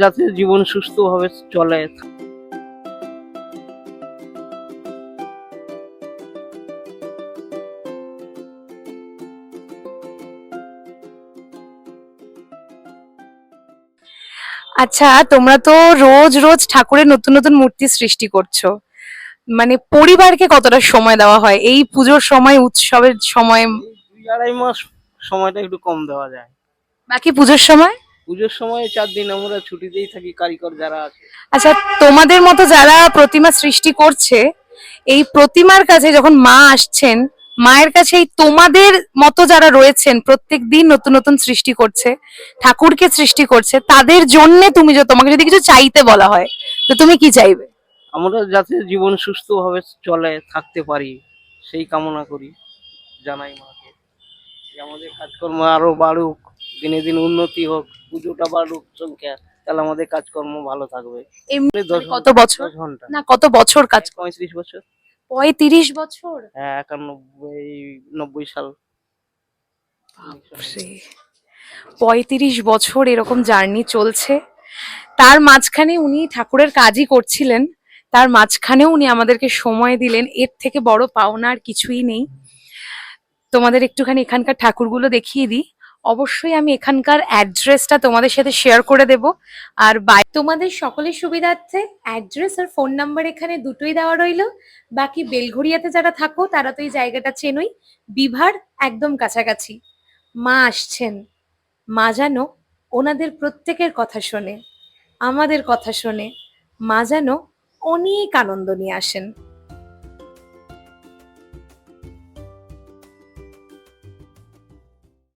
যাতে জীবন সুস্থভাবে চলে। আচ্ছা, তোমরা তো রোজ রোজ ঠাকুরের নতুন নতুন মূর্তি সৃষ্টি করছো, মানে পরিবারকে কতটা সময় দেওয়া হয় এই পুজোর সময়, উৎসবের সময়? এই 2-2.5 মাস সময়টা একটু কম দেওয়া যায়। বাকি পুজোর সময়? পুজোর সময় 4 দিন আমরা ছুটিতেই থাকি, কারিগর যারা আছে। আচ্ছা, তোমাদের মতো যারা প্রতিমা সৃষ্টি করছে, এই প্রতিমার কাছে যখন মা আসছেন, মায়ের কাছে এই তোমাদের মতো যারা রয়েছেন প্রত্যেক দিন নতুন নতুন সৃষ্টি করছে, ঠাকুরকে সৃষ্টি করছে, তাদের জন্য তুমি তোমাকে যদি কিছু চাইতে বলা হয়, তো তুমি কি চাইবে? আমরা যাতে জীবন সুস্থভাবে চলে, থাকতে পারি, সেই কামনা করি, জানাই মাকে যে আমাদের কাজকর্ম আরো বাড়ুক, দিনে দিন উন্নতি হোক, পুজোটা বাড়ুক সংখ্যা, তাহলে আমাদের কাজকর্ম ভালো থাকবে। এমনি 10 কত ঘন্টা, বছর? 10 ঘন্টা, না, কত বছর কাজ? 35 বছর। 35 বছর? হ্যাঁ, 91-90 সাল। বাপরে, 35 বছর এরকম জার্নি চলছে। তার মাঝখানে উনি ঠাকুরের কাজই করছিলেন, তার মাঝখানেও উনি আমাদেরকে সময় দিলেন, এর থেকে বড় পাওনা আর কিছুই নেই। তোমাদের একটুখানি এখানকার ঠাকুরগুলো দেখিয়ে দিই। অবশ্যই আমি এখানকার অ্যাড্রেসটা তোমাদের সাথে শেয়ার করে দেব। আর তোমাদের সকলের সুবিধার্থে অ্যাড্রেস আর ফোন নাম্বার এখানে দুটোই দেওয়া রইলো। বাকি বেলঘড়িয়াতে যারা থাকো তারা তো এই জায়গাটা চেনোই, বিভার একদম কাছাকাছি। মা আসছেন, মা যেন ওনাদের প্রত্যেকের কথা শোনে, আমাদের কথা শোনে, মা যেন অনেক আনন্দ নিয়ে আসেন।